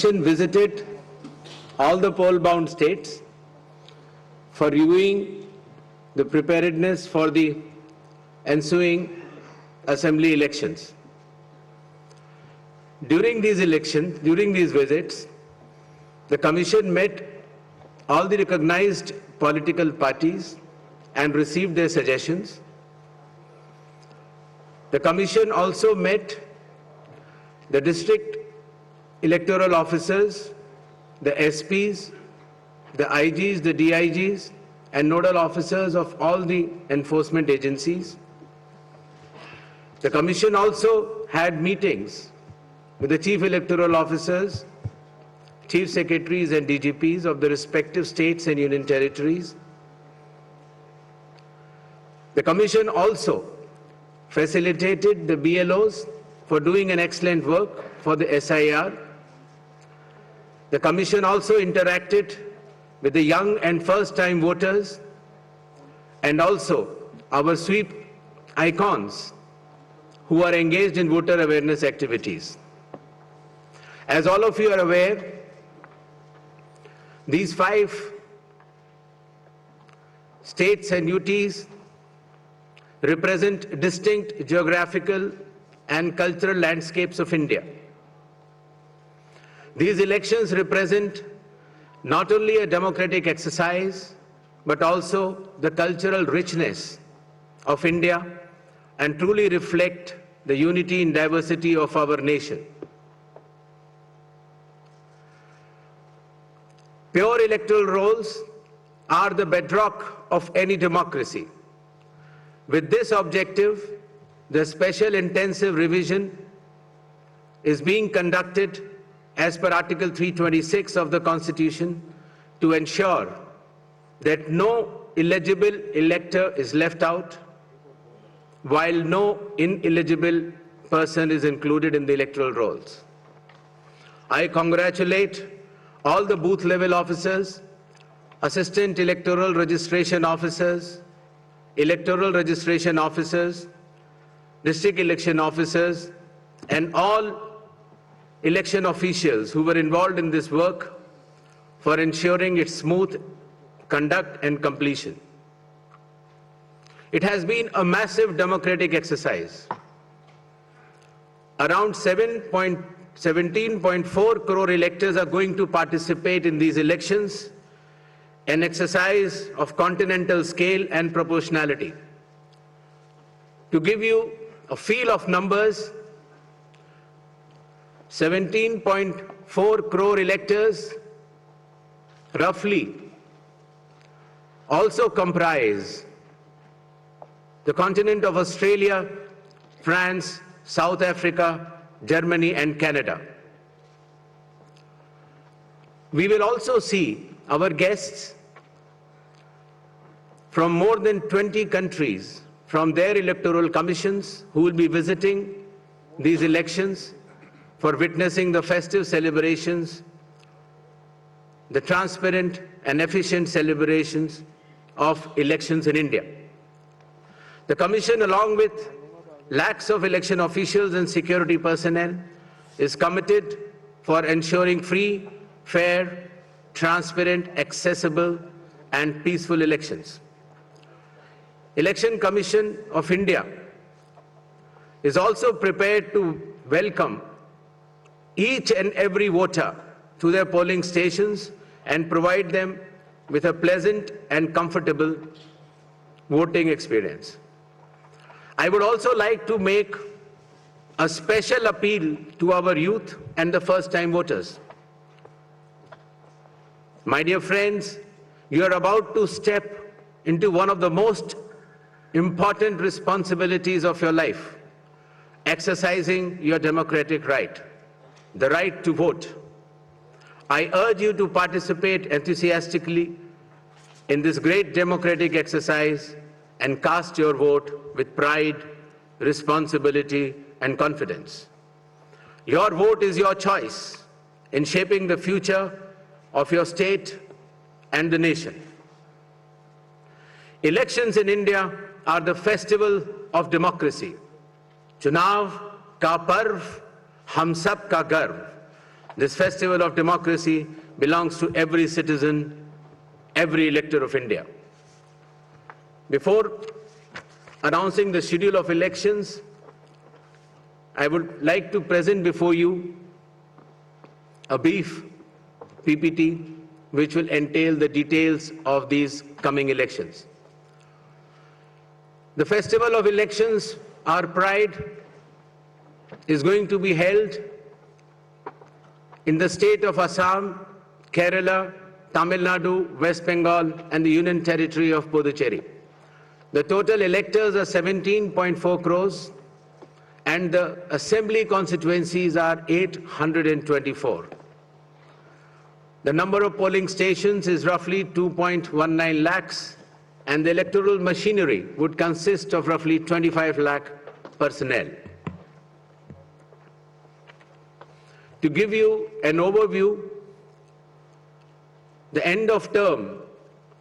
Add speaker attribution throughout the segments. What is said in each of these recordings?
Speaker 1: Visited all the poll-bound states for reviewing the preparedness for the ensuing assembly elections. During these visits, the Commission met all the recognized political parties and received their suggestions. The Commission also met the district electoral officers, the SPs, the IGs, the DIGs, and nodal officers of all the enforcement agencies. The Commission also had meetings with the chief electoral officers, chief secretaries and DGPs of the respective states and union territories. The Commission also facilitated the BLOs for doing an excellent work for the SIR. The Commission also interacted with the young and first-time voters and also our sweep icons who are engaged in voter awareness activities. As all of you are aware, these 5 states and UTs represent distinct geographical and cultural landscapes of India. These elections represent not only a democratic exercise, but also the cultural richness of India and truly reflect the unity and diversity of our nation. Pure electoral rolls are the bedrock of any democracy. With this objective, the special intensive revision is being conducted as per Article 326 of the Constitution to ensure that no illegible elector is left out, while no ineligible person is included in the electoral rolls. I congratulate all the booth level officers, assistant electoral registration officers, electoral registration officers, district election officers, and all election officials who were involved in this work for ensuring its smooth conduct and completion. It has been a massive democratic exercise. Around 17.4 crore electors are going to participate in these elections, an exercise of continental scale and proportionality. To give you a feel of numbers, 17.4 crore electors roughly also comprise the continent of Australia, France, South Africa, Germany, and Canada. We will also see our guests from more than 20 countries from their electoral commissions who will be visiting these elections for witnessing the festive celebrations, the transparent and efficient celebrations of elections in India. The Commission, along with lakhs of election officials and security personnel, is committed for ensuring free, fair, transparent, accessible, and peaceful elections. Election Commission of India is also prepared to welcome each and every voter to their polling stations and provide them with a pleasant and comfortable voting experience. I would also like to make a special appeal to our youth and the first-time voters. My dear friends, you are about to step into one of the most important responsibilities of your life, exercising your democratic right, the right to vote. I urge you to participate enthusiastically in this great democratic exercise and cast your vote with pride, responsibility, and confidence. Your vote is your choice in shaping the future of your state and the nation. Elections in India are the festival of democracy. Chunav का पर्व हम सब का गर्व. This festival of democracy belongs to every citizen, every elector of India. Before announcing the schedule of elections, I would like to present before you a brief PPT which will entail the details of these coming elections. The festival of elections, our pride, is going to be held in the state of Assam, Kerala, Tamil Nadu, West Bengal, and the Union Territory of Puducherry. The total electors are 17.4 crores, and the assembly constituencies are 824. The number of polling stations is roughly 2.19 lakhs, and the electoral machinery would consist of roughly 25 lakh personnel. To give you an overview, the end of term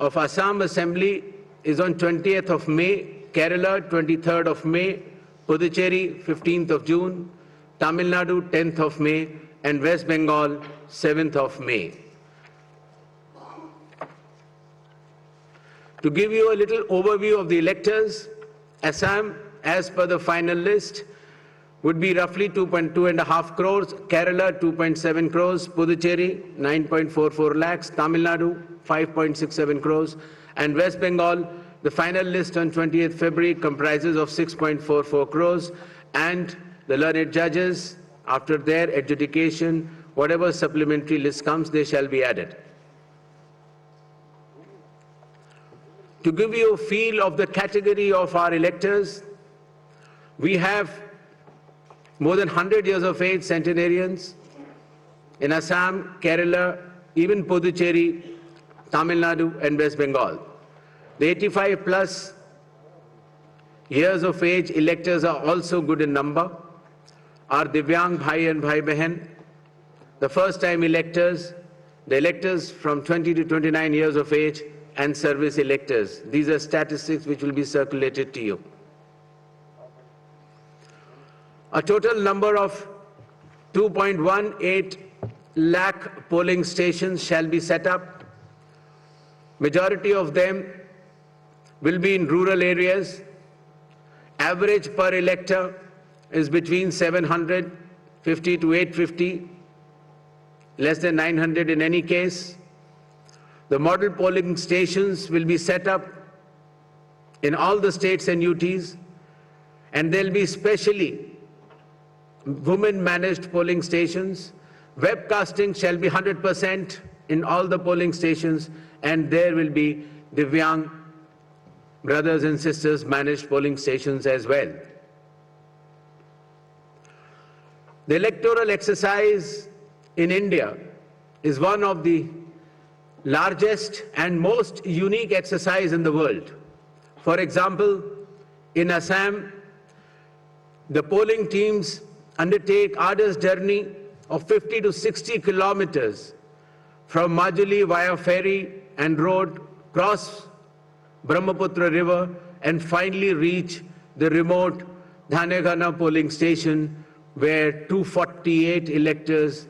Speaker 1: of Assam Assembly is on 20th of May, Kerala 23rd of May, Puducherry 15th of June, Tamil Nadu 10th of May, and West Bengal 7th of May. To give you a little overview of the electors, Assam, as per the final list, would be roughly 2.5 crores, Kerala 2.7 crores, Puducherry 9.44 lakhs, Tamil Nadu 5.67 crores, and West Bengal, the final list on 20th February comprises of 6.44 crores, and the learned judges, after their adjudication, whatever supplementary list comes, they shall be added. To give you a feel of the category of our electors, we have more than 100 years of age centenarians in Assam, Kerala, even Puducherry, Tamil Nadu, and West Bengal. The 85 plus years of age electors are also good in number. Our Divyang Bhai and Bhai Behan, the first time electors, the electors from 20 to 29 years of age, and service electors. These are statistics which will be circulated to you. A total number of 2.18 lakh polling stations shall be set up. Majority of them will be in rural areas. Average per elector is between 750 to 850, less than 900 in any case. The model polling stations will be set up in all the states and UTs, and they'll be specially women-managed polling stations. Webcasting shall be 100% in all the polling stations, and there will be Divyang brothers and sisters managed polling stations as well. The electoral exercise in India is one of the largest and most unique exercise in the world. For example, in Assam, the polling teams undertake arduous journey of 50 to 60 kilometers from Majuli via ferry and road, cross Brahmaputra River, and finally reach the remote Dhanegana polling station where 248 electors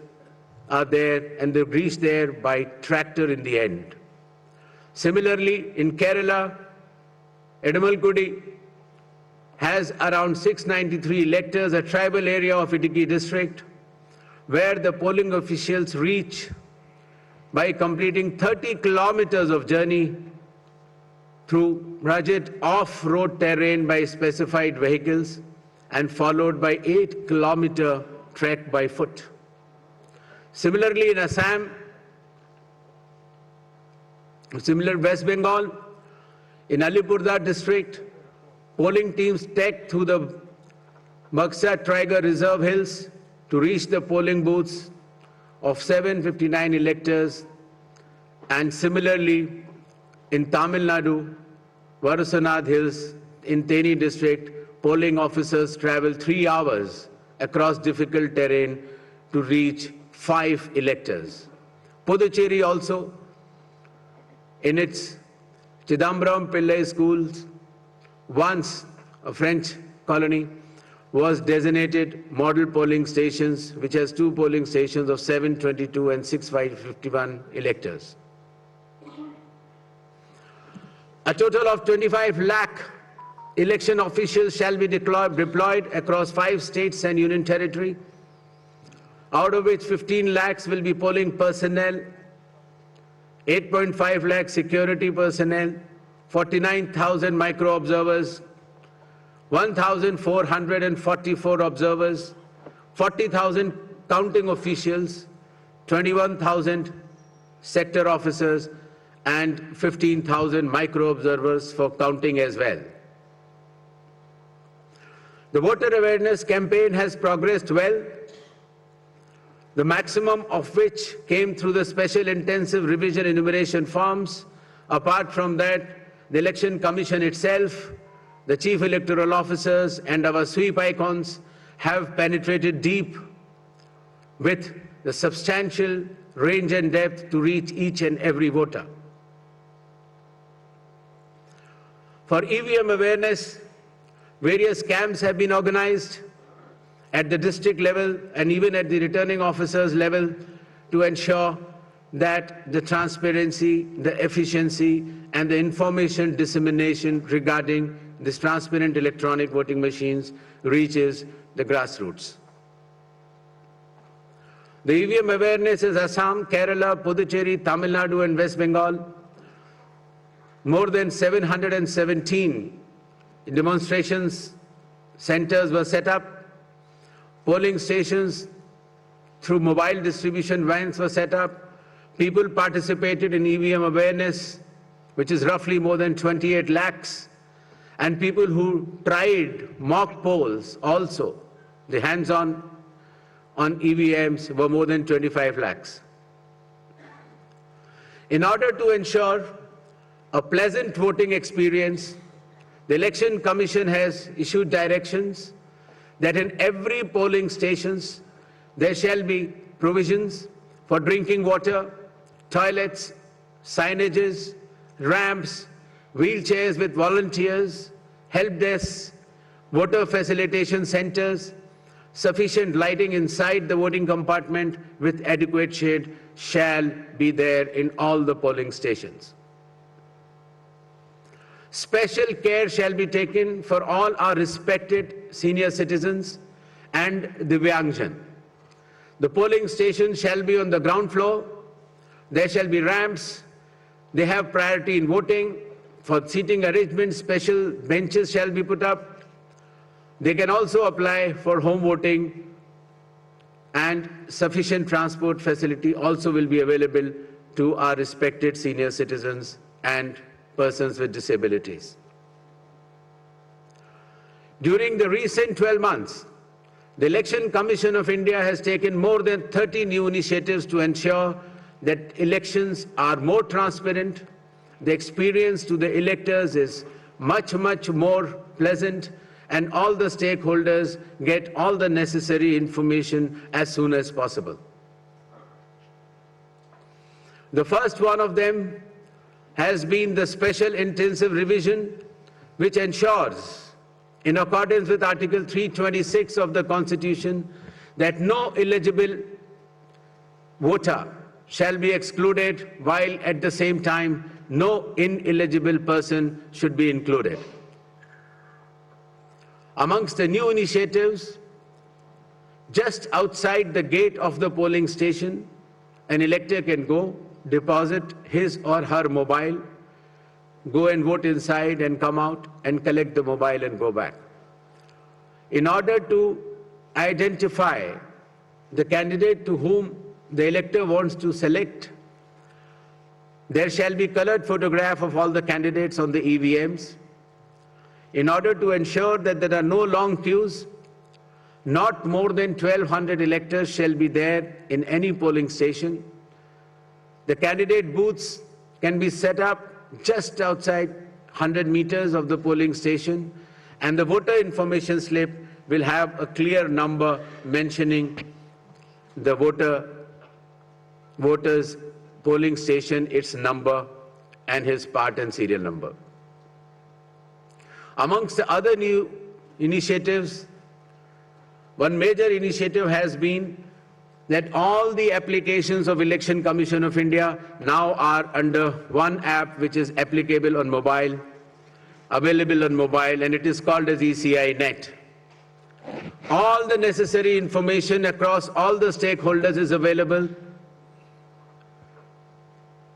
Speaker 1: are there, and they reach there by tractor in the end. Similarly, in Kerala, Edamalgudi has around 693 electors, a tribal area of Idukki district, where the polling officials reach by completing 30 kilometers of journey through rugged off-road terrain by specified vehicles, and followed by 8-kilometer trek by foot. Similarly, in Assam, similar West Bengal, in Alipurduar district, polling teams trek through the Baksa Tiger Reserve Hills to reach the polling booths of 759 electors. And similarly, in Tamil Nadu, Varusanad Hills, in Theni district, polling officers travel 3 hours across difficult terrain to reach 5 electors. Puducherry also, in its Chidambaram Pillai schools, once a French colony, was designated model polling stations, which has 2 polling stations of 722 and 651 electors. A total of 25 lakh election officials shall be deployed across 5 states and union territory, out of which 15 lakhs will be polling personnel, 8.5 lakh security personnel, 49,000 micro-observers, 1,444 observers, 40,000 counting officials, 21,000 sector officers, and 15,000 micro-observers for counting as well. The voter awareness campaign has progressed well, the maximum of which came through the special intensive revision enumeration forms. Apart from that, the Election Commission itself, the Chief Electoral Officers and our sweep icons have penetrated deep with the substantial range and depth to reach each and every voter. For EVM awareness, various camps have been organized at the district level and even at the returning officers level to ensure that the transparency, the efficiency, and the information dissemination regarding this transparent electronic voting machines reaches the grassroots. The EVM awareness is Assam, Kerala, Puducherry, Tamil Nadu, and West Bengal. More than 717 demonstrations centers were set up. Polling stations through mobile distribution vans were set up. People participated in EVM awareness, which is roughly more than 28 lakhs. And people who tried mock polls also, the hands-on on EVMs were more than 25 lakhs. In order to ensure a pleasant voting experience, the Election Commission has issued directions that in every polling stations there shall be provisions for drinking water, toilets, signages, ramps, wheelchairs with volunteers, help desks, voter facilitation centers, sufficient lighting inside the voting compartment with adequate shade shall be there in all the polling stations. Special care shall be taken for all our respected senior citizens and Divyangjan. The polling station shall be on the ground floor. There shall be ramps. They have priority in voting. For seating arrangements, special benches shall be put up. They can also apply for home voting, and sufficient transport facility also will be available to our respected senior citizens and persons with disabilities. During the recent 12 months, the Election Commission of India has taken more than 30 new initiatives to ensure that elections are more transparent. The experience to the electors is much more pleasant, and all the stakeholders get all the necessary information as soon as possible. The first one of them has been the special intensive revision, which ensures, in accordance with Article 326 of the Constitution, that no eligible voter shall be excluded, while at the same time no ineligible person should be included. Amongst the new initiatives, just outside the gate of the polling station, an elector can go, deposit his or her mobile, go and vote inside and come out and collect the mobile and go back. In order to identify the candidate to whom the elector wants to select, there shall be colored photograph of all the candidates on the EVMs. In order to ensure that there are no long queues, not more than 1,200 electors shall be there in any polling station. The candidate booths can be set up just outside 100 meters of the polling station, and the voter information slip will have a clear number mentioning the voter's polling station, its number, and his part and serial number. Amongst the other new initiatives, one major initiative has been that all the applications of Election Commission of India now are under one app which is applicable on mobile, available on mobile, and it is called as ECI Net. All the necessary information across all the stakeholders is available,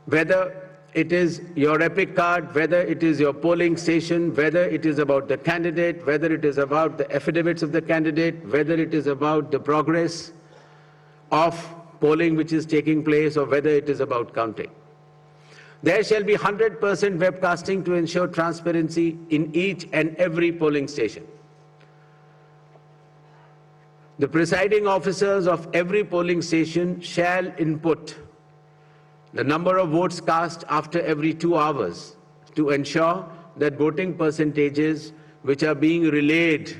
Speaker 1: whether it is your EPIC card, whether it is your polling station, whether it is about the candidate, whether it is about the affidavits of the candidate, whether it is about the progress of polling which is taking place, or whether it is about counting. There shall be 100% webcasting to ensure transparency in each and every polling station. The presiding officers of every polling station shall input the number of votes cast after every 2 hours to ensure that voting percentages which are being relayed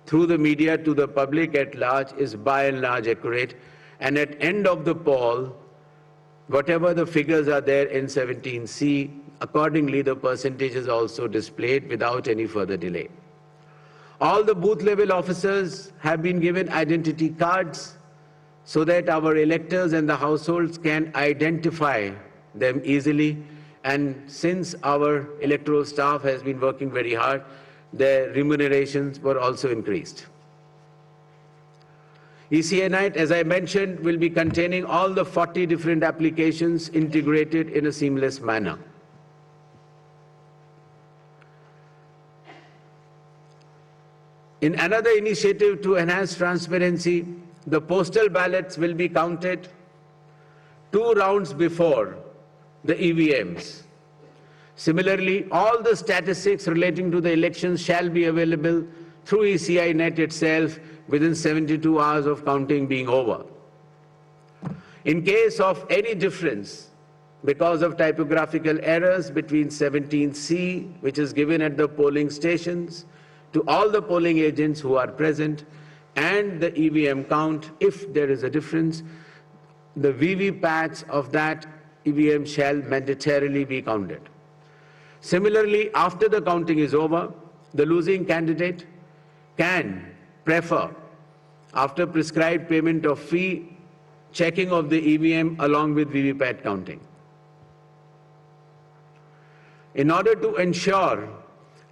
Speaker 1: through the media to the public at large is by and large accurate. And at end of the poll, whatever the figures are there in 17C, accordingly the percentage is also displayed without any further delay. All the booth level officers have been given identity cards so that our electors and the households can identify them easily. And since our electoral staff has been working very hard, their remunerations were also increased. ECI Night, as I mentioned, will be containing all the 40 different applications integrated in a seamless manner. In another initiative to enhance transparency, the postal ballots will be counted 2 rounds before the EVMs. Similarly, all the statistics relating to the elections shall be available through ECI Net itself within 72 hours of counting being over. In case of any difference because of typographical errors between 17C, which is given at the polling stations, to all the polling agents who are present, and the EVM count, if there is a difference, the VVPATs of that EVM shall mandatorily be counted. Similarly, after the counting is over, the losing candidate can prefer, after prescribed payment of fee, checking of the EVM along with VVPAT counting. In order to ensure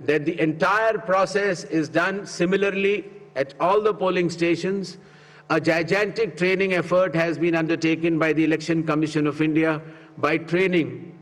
Speaker 1: that the entire process is done similarly at all the polling stations, a gigantic training effort has been undertaken by the Election Commission of India by training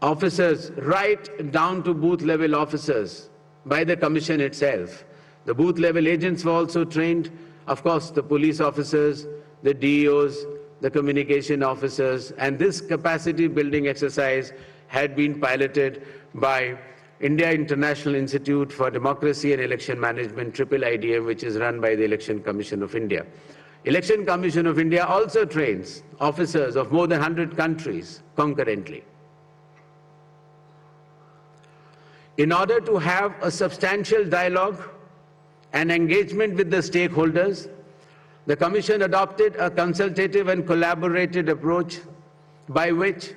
Speaker 1: officers right down to booth level officers by the Commission itself. The booth level agents were also trained, of course the police officers, the DEOs, the communication officers, and this capacity building exercise had been piloted by India International Institute for Democracy and Election Management, IIIDM, which is run by the Election Commission of India. Election Commission of India also trains officers of more than 100 countries concurrently. In order to have a substantial dialogue and engagement with the stakeholders, the Commission adopted a consultative and collaborative approach by which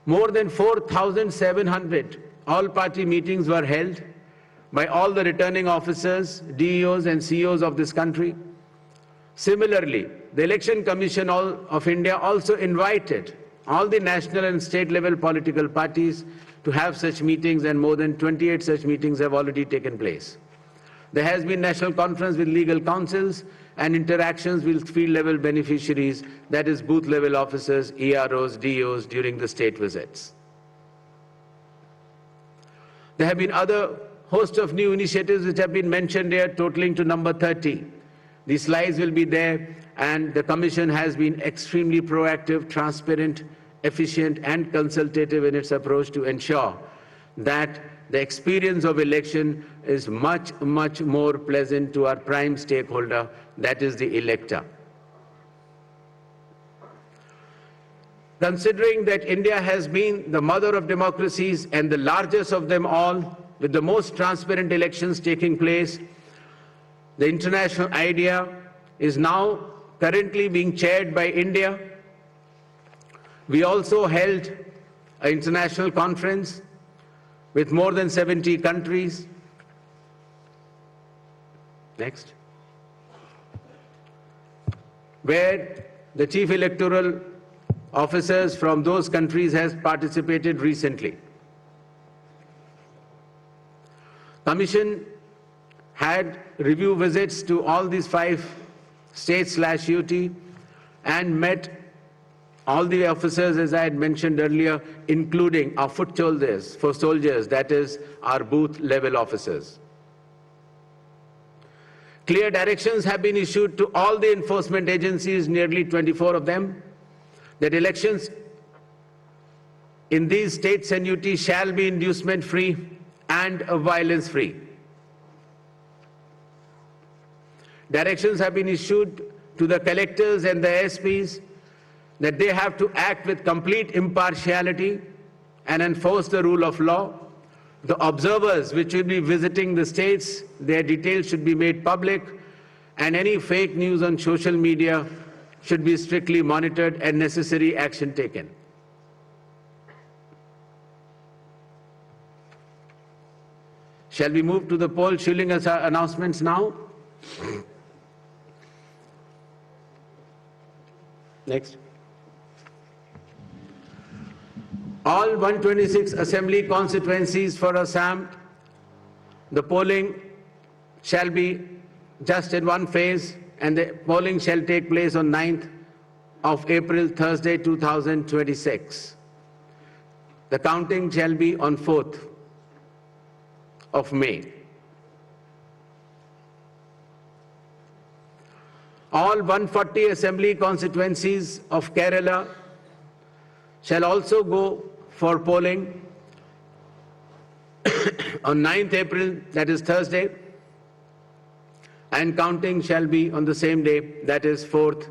Speaker 1: more than 4,700 all-party meetings were held by all the returning officers, DEOs and CEOs of this country. Similarly, the Election Commission of India also invited all the national and state level political parties to have such meetings, and more than 28 such meetings have already taken place. There has been national conference with legal councils and interactions with field level beneficiaries, that is booth level officers, EROs, DEOs during the state visits. There have been other host of new initiatives which have been mentioned here, totaling to number 30. These slides will be there, and the Commission has been extremely proactive, transparent, efficient and consultative in its approach to ensure that the experience of election is much, much more pleasant to our prime stakeholder, that is the elector. Considering that India has been the mother of democracies and the largest of them all, with the most transparent elections taking place, the international idea is now currently being chaired by India. We also held an international conference with more than 70 countries. Next. where the chief electoral officers from those countries has participated recently. Commission had review visits to all these 5 states/UT and met all the officers, as I had mentioned earlier, including our foot soldiers, that is our booth level officers. Clear directions have been issued to all the enforcement agencies, nearly 24 of them, that elections in these states and UT shall be inducement-free and violence-free. Directions have been issued to the collectors and the SPs that they have to act with complete impartiality and enforce the rule of law. The observers which will be visiting the states, their details should be made public, and any fake news on social media should be strictly monitored and necessary action taken. Shall we move to the poll shilling announcements now? Next. All 126 assembly constituencies for Assam, the polling shall be just in one phase, and the polling shall take place on 9th of April, Thursday, 2026. The counting shall be on 4th of May. All 140 assembly constituencies of Kerala shall also go for polling on 9th April, that is Thursday, and counting shall be on the same day, that is 4th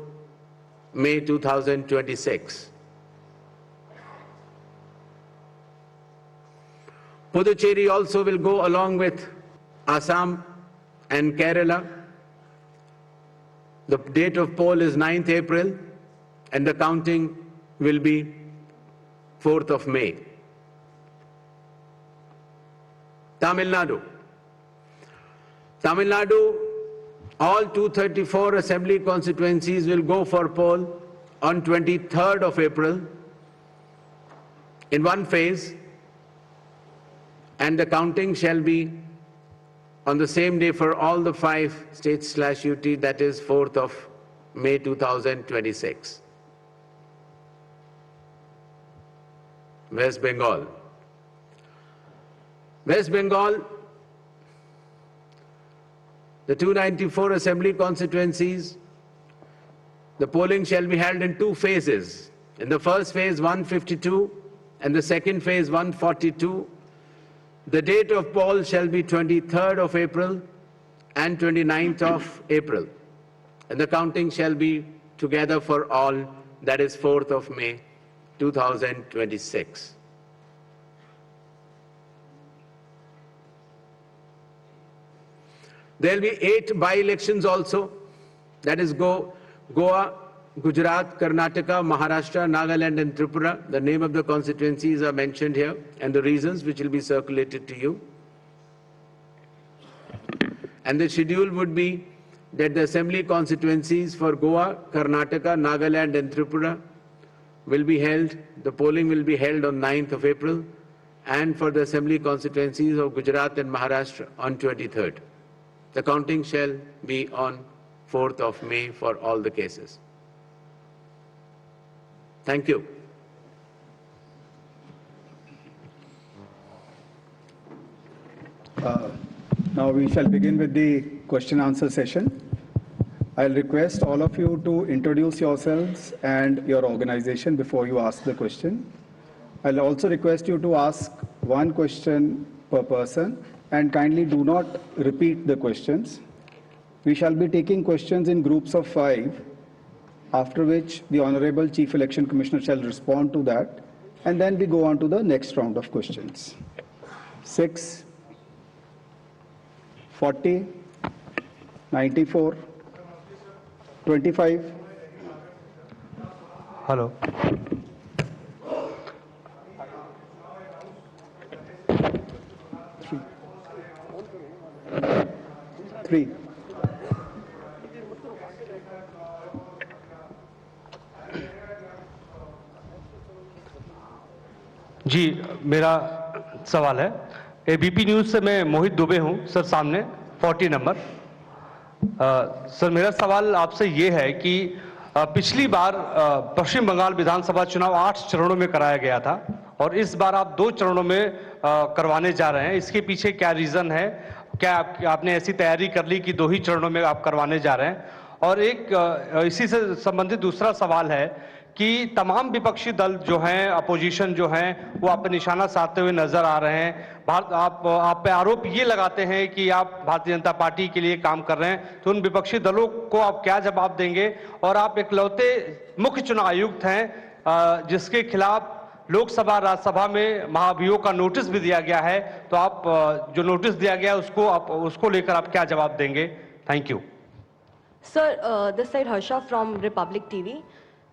Speaker 1: May 2026. Puducherry also will go along with Assam and Kerala. The date of poll is 9th April and the counting will be 4th of May. Tamil Nadu. Tamil Nadu, all 234 assembly constituencies will go for poll on 23rd of April in one phase, and the counting shall be on the same day for all the 5 states/UT, that is 4th of May 2026. West Bengal. West Bengal, the 294 assembly constituencies, the polling shall be held in 2 phases. In the first phase, 152, and the second phase, 142. The date of poll shall be 23rd of April and 29th of April. And the counting shall be together for all, that is 4th of May 2026. There will be 8 by-elections also, that is Goa, Gujarat, Karnataka, Maharashtra, Nagaland and Tripura. The name of the constituencies are mentioned here and the reasons, which will be circulated to you. And the schedule would be that the assembly constituencies for Goa, Karnataka, Nagaland and Tripura will be held, the polling will be held on 9th of April, and for the assembly constituencies of Gujarat and Maharashtra on 23rd. The counting shall be on 4th of May for all the cases. Thank you.
Speaker 2: Now we shall begin with the question answer session. I'll request all of you to introduce yourselves and your organization before you ask the question. I'll also request you to ask one question per person and kindly do not repeat the questions. We shall be taking questions in groups of 5, after which the Honorable Chief Election Commissioner shall respond to that, and then we go on to the next round of questions. 6, 40, 94, 25.
Speaker 3: Hello.
Speaker 2: 3.
Speaker 3: जी, मेरा सवाल है, ABP news से मैं मोहित दुबे हूं sir, सामने 40 number. Sir मेरा सवाल आपसे ये है कि पिछली बार पश्चिम बंगाल विधानसभा चुनाव 8 चरणों में कराया गया था और इस बार आप 2 चरणों में करवाने जा रहे हैं। इसके पीछे क्या रीज़न है? क्या आपने ऐसी तैयारी कर ली कि 2 ही चरणों में आप करवाने जा रहे हैं? और एक इसी से संबंधित दूसरा सवाल है कि तमाम विपक्षी दल जो हैं, अपोजिशन जो हैं, वो आप पे निशाना साधते हुए नजर आ रहे हैं। आप पे आरोप ये लगाते हैं कि आप भारतीय जनता पार्टी के लिए काम कर रहे हैं, तो उन विपक्षी दलों को आप क्या जवाब देंगे? और आप इकलौते मुख्य चुनाव आयुक्त हैं जिसके खिलाफ लोकसभा राज्यसभा में महाभियोग का नोटिस भी दिया गया है, तो आप जो नोटिस दिया गया है उसको लेकर आप क्या जवाब देंगे? Thank you.
Speaker 4: Sir, this side Harsha from Republic TV.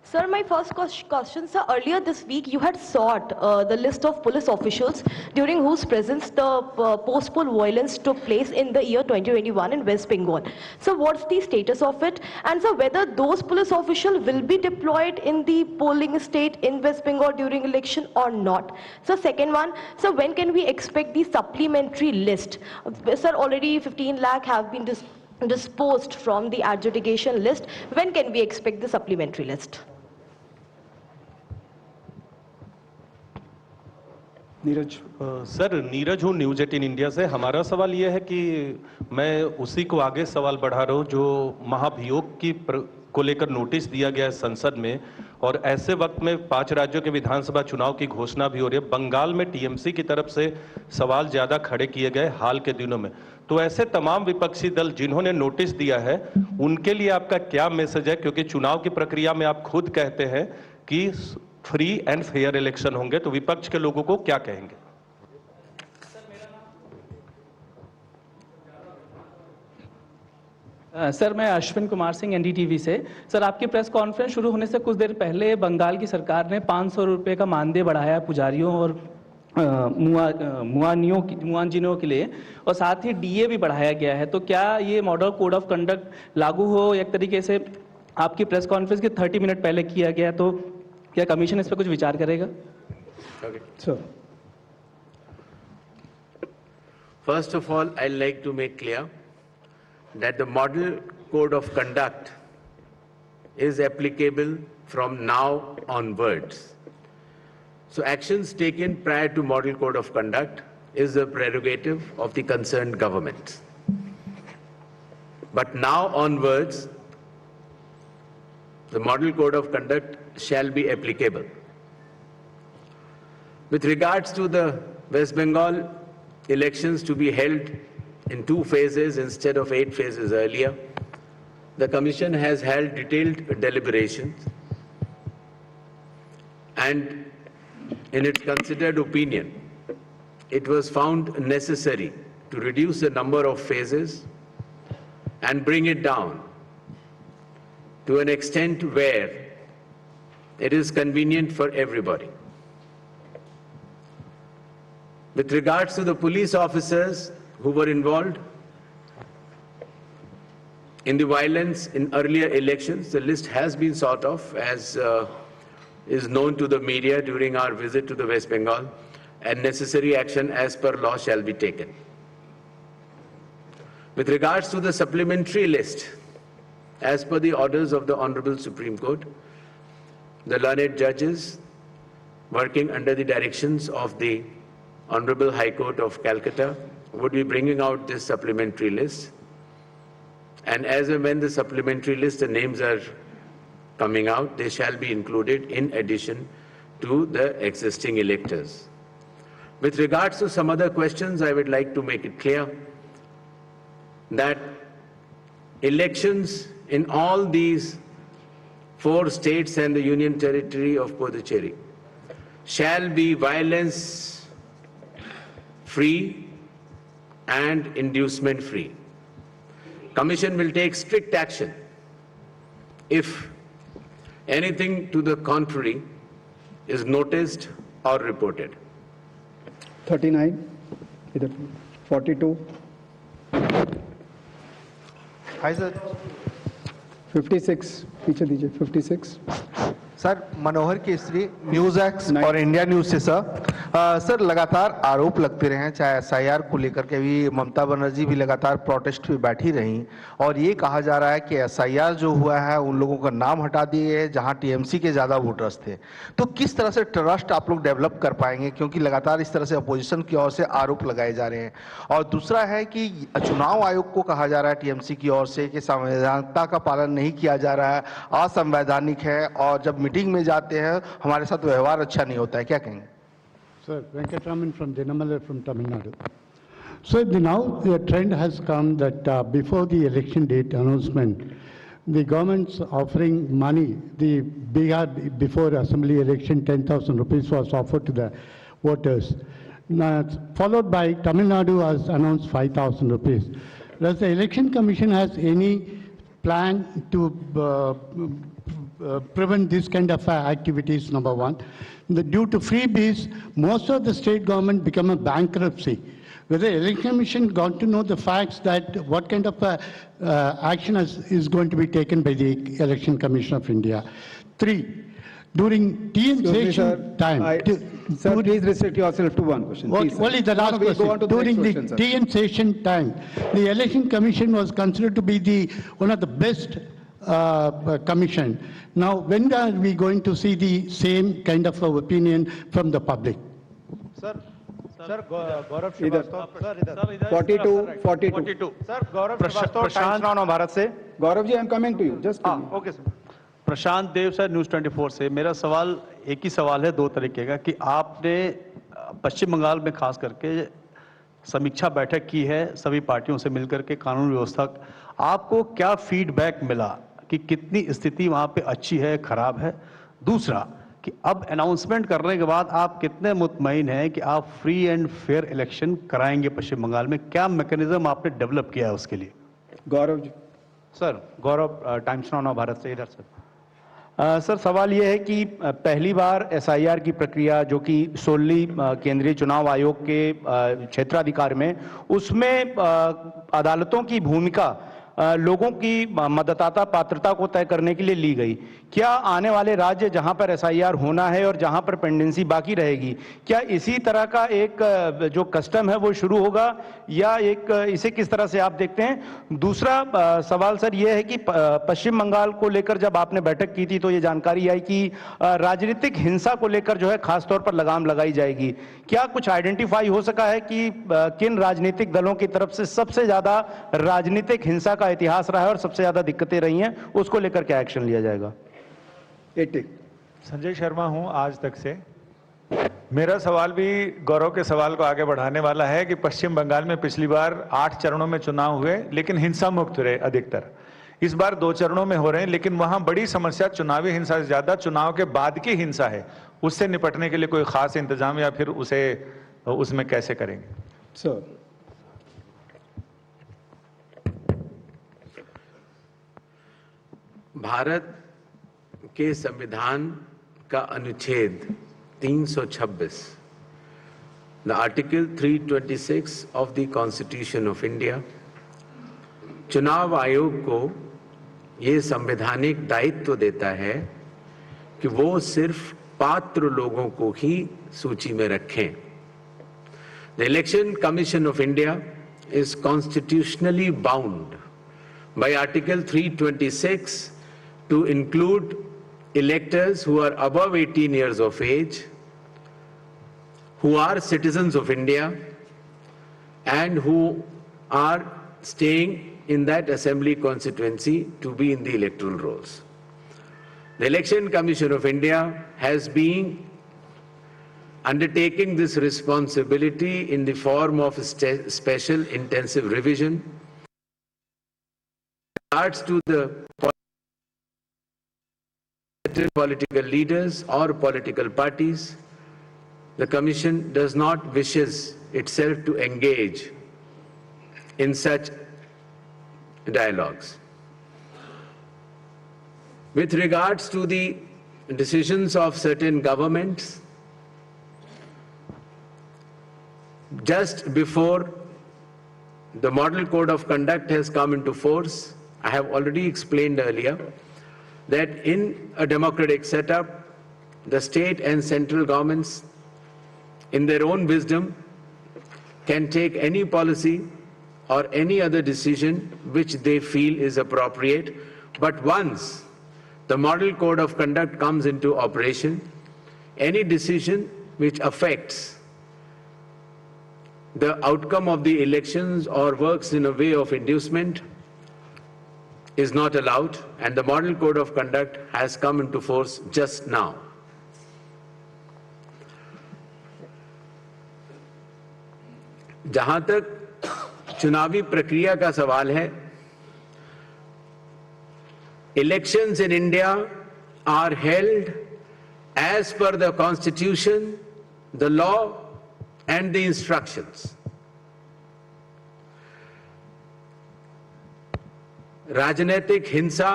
Speaker 4: Sir, my first question, sir, earlier this week you had sought the list of police officials during whose presence the post-poll violence took place in the year 2021 in West Bengal. So what's the status of it? And sir, whether those police officials will be deployed in the polling state in West Bengal during election or not? So second one, so when can we expect the supplementary list? Sir, already 15 lakh have been disposed from the adjudication list. When can we expect the supplementary list?
Speaker 2: Neeraj.
Speaker 5: Sir, Neeraj हूँ news 18 India से। हमारा सवाल ये है कि मैं उसी को आगे सवाल बढ़ा रहा हूँ जो महाभियोग को लेकर नोटिस दिया गया है संसद में, और ऐसे वक्त में 5 राज्यों के विधानसभा चुनाव की घोषणा भी हो रही है। बंगाल में टीएमसी की तरफ से सवाल ज्यादा खड़े किए गए हाल के दिनों में, तो ऐसे तमाम विपक्षी दल जिन्होंने नोटिस दिया है उनके लिए आपका क्या मैसेज है? क्योंकि चुनाव की प्रक्रिया में आप खुद कहते हैं कि फ्री एंड फेयर इलेक्शन होंगे, तो विपक्ष के लोगों को क्या कहेंगे?
Speaker 6: सर, मैं अश्विन कुमार सिंह एनडीटीवी से। सर, आपकी प्रेस कॉन्फ्रेंस शुरू होने से कुछ देर पहले बंगाल की सरकार ने 500 रुपये का मानदेय बढ़ाया पुजारियों और मुआंजिनों के लिए, और साथ ही डीए भी बढ़ाया गया है। तो क्या ये मॉडल कोड ऑफ कंडक्ट लागू हो एक तरीके से आपकी प्रेस कॉन्फ्रेंस के 30 मिनट पहले किया गया, तो क्या कमीशन इस पर कुछ विचार करेगा?
Speaker 2: Sir.
Speaker 1: First of all, I'd like to make clear that the model code of conduct is applicable from now onwards. So actions taken prior to model code of conduct is the prerogative of the concerned government. But now onwards, the model code of conduct shall be applicable. With regards to the West Bengal elections to be held in 2 phases instead of 8 phases earlier, the Commission has held detailed deliberations, and in its considered opinion, it was found necessary to reduce the number of phases and bring it down to an extent where it is convenient for everybody. With regards to the police officers who were involved in the violence in earlier elections, the list has been sort of, as is known to the media during our visit to the West Bengal, and necessary action as per law shall be taken. With regards to the supplementary list, as per the orders of the Honorable Supreme Court, the learned judges working under the directions of the Honorable High Court of Calcutta would be bringing out this supplementary list. And as and when the supplementary list, the names are coming out, they shall be included in addition to the existing electors. With regards to some other questions, I would like to make it clear that elections in all these 4 states and the Union Territory of Puducherry shall be violence-free and inducement-free. Commission will take strict action if anything to the contrary is noticed or reported.
Speaker 2: 39, 42.
Speaker 7: Hi, sir.
Speaker 2: 56, पीछे दीजिए, 56.
Speaker 7: Sir मनोहर Kesari news x और India news से sir लगातार आरोप लगते रहे हैं, चाहे एसआईआर को लेकर के भी ममता बनर्जी भी लगातार प्रोटेस्ट पे बैठी रहीं और ये कहा जा रहा है कि एसआईआर जो हुआ है उन लोगों का नाम हटा दिए हैं जहां टीएमसी के ज़्यादा वोटर्स थे। तो किस तरह से ट्रस्ट आप लोग डेवलप कर पाएंगे, क्योंकि लगातार इस तरह से अपोजिशन की ओर से आरोप लगाए जा रहे हैं। और दूसरा है कि चुनाव आयोग को कहा जा रहा है टीएमसी की ओर से कि संवैधानिकता का पालन नहीं किया जा रहा है, असंवैधानिक है और जब मीटिंग में जाते हैं हमारे साथ व्यवहार अच्छा नहीं होता है, क्या कहेंगे?
Speaker 8: Sir, Venkatraman from Dinamala from Tamil Nadu. So now the trend has come that before the election date announcement, the government's offering money. The Bihar before Assembly election, 10,000 rupees was offered to the voters. Now, followed by Tamil Nadu has announced 5,000 rupees. Does the election commission has any plan to prevent this kind of activities, number one? Due to freebies, most of the state government become a bankruptcy. Whether the election commission got to know the facts that what kind of action is going to be taken by the election commission of India. 3, during TN session time.
Speaker 2: Sir, please restrict yourself to one question. Please,
Speaker 8: Only the last
Speaker 2: we'll go on
Speaker 8: question.
Speaker 2: to the
Speaker 8: During
Speaker 2: next
Speaker 8: the
Speaker 2: question, sir.
Speaker 8: TN session time, the election commission was considered to be one of the best commission. Now, when are we going to see the same kind of opinion from the public?
Speaker 9: Sir Gaurav Srivastava sir इधर
Speaker 2: 42.
Speaker 9: Sir Gaurav Srivastava Times Now Bharat से।
Speaker 2: Gaurav ji, I am coming to you. Just
Speaker 9: okay sir. Prashant Dev sir News 24 से। मेरा सवाल एक ही सवाल है, दो तरीके का, कि आपने पश्चिम बंगाल में खास करके समीक्षा बैठक की है सभी पार्टियों से मिलकर के कानून व्यवस्था, आपको क्या फीडबैक मिला कि कितनी स्थिति वहां पे अच्छी है, खराब है? दूसरा कि अब अनाउंसमेंट करने के बाद आप कितने मुतमईन हैं कि आप फ्री एंड फेयर इलेक्शन कराएंगे पश्चिम बंगाल में? क्या मैकेनिज्म आपने डेवलप किया है उसके लिए?
Speaker 2: Gaurav ji.
Speaker 9: सर गौरव टाइम्स नाउ भारत से इधर सर। सर सवाल ये है कि पहली बार एसआईआर की प्रक्रिया जो कि सोलली केंद्रीय चुनाव आयोग के क्षेत्राधिकार में, उसमें अदालतों की भूमिका लोगों की मतदाता पात्रता को तय करने के लिए ली गई। क्या आने वाले राज्य जहां पर एसआईआर होना है और जहां पर पेंडेंसी बाकी रहेगी, क्या इसी तरह का एक जो कस्टम है वो शुरू होगा या इसे किस तरह से आप देखते हैं? दूसरा सवाल सर ये है कि पश्चिम बंगाल को लेकर जब आपने बैठक की थी तो ये जानकारी आई कि राजनीतिक हिंसा को लेकर जो है खासतौर पर लगाम लगाई जाएगी। क्या कुछ आइडेंटिफाई हो सका है कि किन राजनीतिक दलों की तरफ से सबसे ज्यादा राजनीतिक हिंसा का इतिहास रहा है और सबसे ज्यादा दिक्कतें रही हैं, उसको लेकर क्या एक्शन लिया जाएगा?
Speaker 2: 80.
Speaker 10: संजय शर्मा हूं आज तक से। मेरा सवाल भी गौरव के सवाल को आगे बढ़ाने वाला है कि पश्चिम बंगाल में पिछली बार 8 चरणों में चुनाव हुए लेकिन हिंसा मुक्त रहे अधिकतर। इस बार 2 चरणों में हो रहे हैं लेकिन वहां बड़ी समस्या चुनावी हिंसा से ज्यादा चुनाव के बाद की हिंसा है। उससे निपटने के लिए कोई खास इंतजाम या फिर उसमें कैसे करेंगे?
Speaker 2: Sir.
Speaker 1: भारत के संविधान का अनुच्छेद 326, the article 326 of the constitution of India, चुनाव आयोग को ये संवैधानिक दायित्व देता है कि वो सिर्फ पात्र लोगों को ही सूची में रखें। The election commission of India is constitutionally bound by Article 326 to include electors who are above 18 years of age, who are citizens of India, and who are staying in that assembly constituency to be in the electoral rolls. The Election Commission of India has been undertaking this responsibility in the form of special intensive revision. Regards to the political leaders or political parties, the Commission does not wishes itself to engage in such dialogues. With regards to the decisions of certain governments, just before the Model Code of Conduct has come into force, I have already explained earlier that in a democratic setup, the state and central governments, in their own wisdom, can take any policy or any other decision which they feel is appropriate. But once the Model Code of Conduct comes into operation, any decision which affects the outcome of the elections or works in a way of inducement is not allowed, and the Model Code of Conduct has come into force just now. जहां तक चुनावी प्रक्रिया का सवाल है, elections in India are held as per the Constitution, the law and the instructions. राजनीतिक हिंसा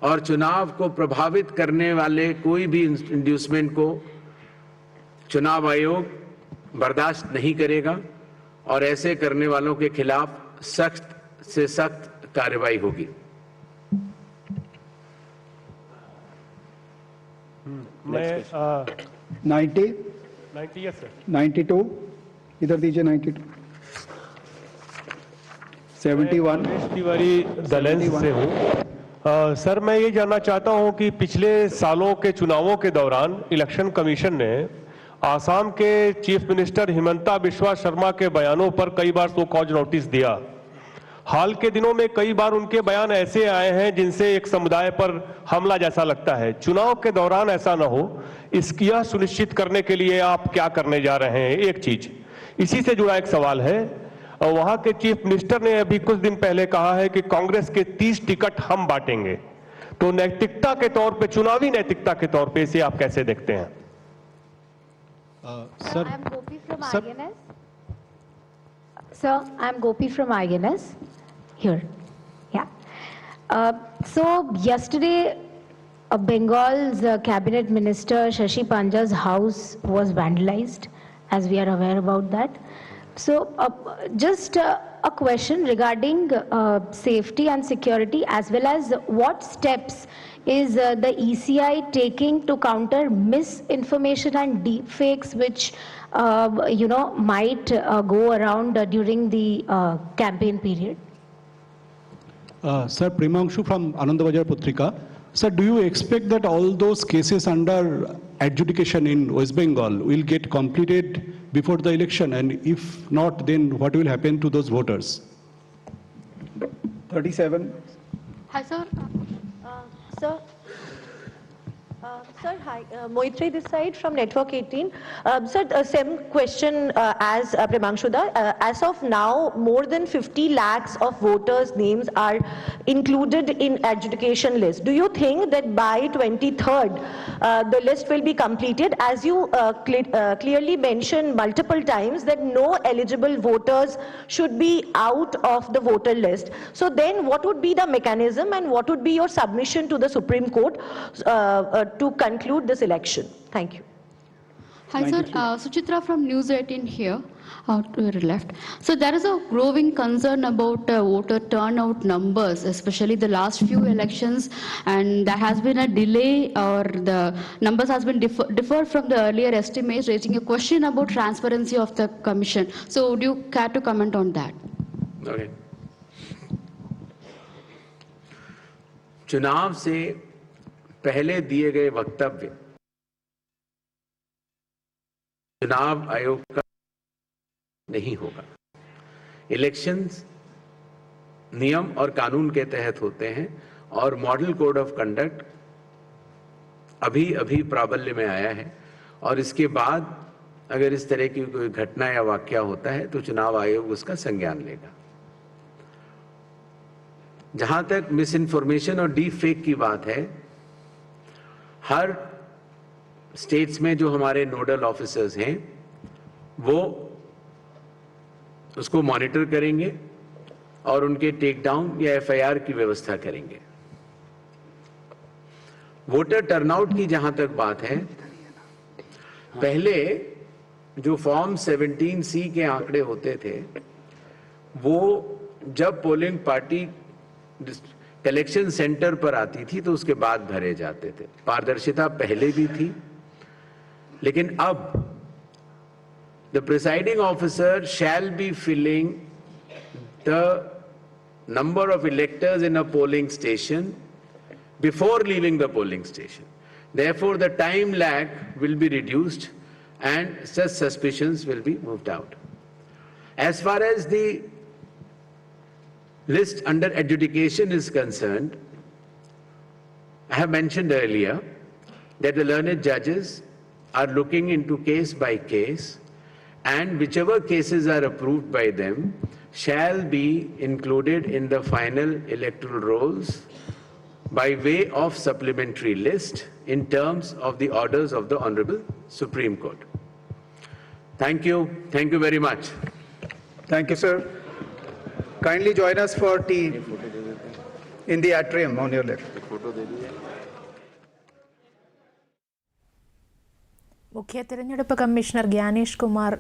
Speaker 1: और चुनाव को प्रभावित करने वाले कोई भी इंड्यूसमेंट को चुनाव आयोग बर्दाश्त नहीं करेगा और ऐसे करने वालों के खिलाफ सख्त से सख्त कार्रवाई होगी।
Speaker 10: मैं
Speaker 2: 90,
Speaker 10: यस सर,
Speaker 2: 92, इधर दीजिए 92, 71,
Speaker 11: तिवारी दलेंस से हूँ। सर मैं ये जानना चाहता हूँ कि पिछले सालों के चुनावों के दौरान इलेक्शन कमीशन ने आसाम के चीफ मिनिस्टर हिमंता बिस्वा शर्मा के बयानों पर कई बार सो कॉज नोटिस दिया। हाल के दिनों में कई बार उनके बयान ऐसे आए हैं जिनसे एक समुदाय पर हमला जैसा लगता है। चुनाव के दौरान ऐसा न हो, इसकी यह सुनिश्चित करने के लिए आप क्या करने जा रहे हैं? एक चीज इसी से जुड़ा एक सवाल है, वहां के चीफ मिनिस्टर ने अभी कुछ दिन पहले कहा है कि कांग्रेस के 30 टिकट हम बांटेंगे, तो नैतिकता के तौर पे, चुनावी नैतिकता के तौर पे इसे आप कैसे देखते हैं?
Speaker 12: Sir, I'm Gopi from INS. Sir, I'm Gopi from INS. Here. Yeah. So yesterday, Bengal's cabinet minister Shashi Panja's house was vandalized, as we are aware about that. So just a question regarding safety and security, as well as what steps is the ECI taking to counter misinformation and deep fakes which might go around during the campaign period?
Speaker 13: Sir, Primangshu from Anandabajar Putrika. Sir, do you expect that all those cases under adjudication in West Bengal will get completed before the election, and if not, then what will happen to those voters?
Speaker 2: 37.
Speaker 4: Hi, sir. Sir, hi. Moitri this side from Network 18. Sir, same question as Primangshuda. As of now, more than 50 lakhs of voters' names are included in adjudication list. Do you think that by 23rd, the list will be completed? As you clearly mentioned multiple times that no eligible voters should be out of the voter list. So then what would be the mechanism and what would be your submission to the Supreme Court to conclude this election? Thank you.
Speaker 14: Hi sir, Suchitra from News 18 here, to your left. So there is a growing concern about voter turnout numbers, especially the last few elections, and there has been a delay or the numbers has been differed from the earlier estimates, raising a question about transparency of the commission. So would you care to comment on that?
Speaker 1: Okay. चुनाव से पहले दिए गए वक्तव्य चुनाव आयोग का नहीं होगा। इलेक्शंस नियम और कानून के तहत होते हैं और मॉडल कोड ऑफ कंडक्ट अभी प्राबल्य में आया है, और इसके बाद अगर इस तरह की कोई घटना या वाकया होता है तो चुनाव आयोग उसका संज्ञान लेगा। जहां तक मिस इन्फॉर्मेशन और डीप फेक की बात है, हर स्टेट्स में जो हमारे नोडल ऑफिसर्स हैं वो उसको मॉनिटर करेंगे और उनके टेक डाउन या एफआईआर की व्यवस्था करेंगे। वोटर टर्नआउट की जहां तक बात है, पहले जो फॉर्म 17C के आंकड़े होते थे वो जब पोलिंग पार्टी कलेक्शन सेंटर पर आती थी तो उसके बाद भरे जाते थे। पारदर्शिता पहले भी थी, लेकिन अब the presiding officer shall be filling the number of electors in a polling station before leaving the polling station. Therefore, the time lag will be reduced and such suspicions will be moved out. As far as the list under adjudication is concerned, I have mentioned earlier that the learned judges are looking into case by case, and whichever cases are approved by them shall be included in the final electoral rolls by way of supplementary list in terms of the orders of the Honorable Supreme Court. Thank you. Thank you very much.
Speaker 2: Thank you, sir. Kindly join us for tea in the atrium on your left.
Speaker 15: മുഖ്യ തിരഞ്ഞെടുപ്പ് commissioner Gyanesh Kumar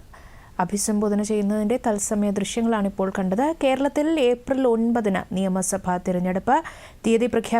Speaker 15: അഭിസംബോധന ചെയ്യുന്നതിൻ്റെ തത്സമയ ദൃശ്യങ്ങളാണ് ഇപ്പോൾ കണ്ടത്. കേരളത്തിൽ April 9 നിയമസഭാ തിരഞ്ഞെടുപ്പ് തീയതി പ്രഖ്യാപിച്ചു.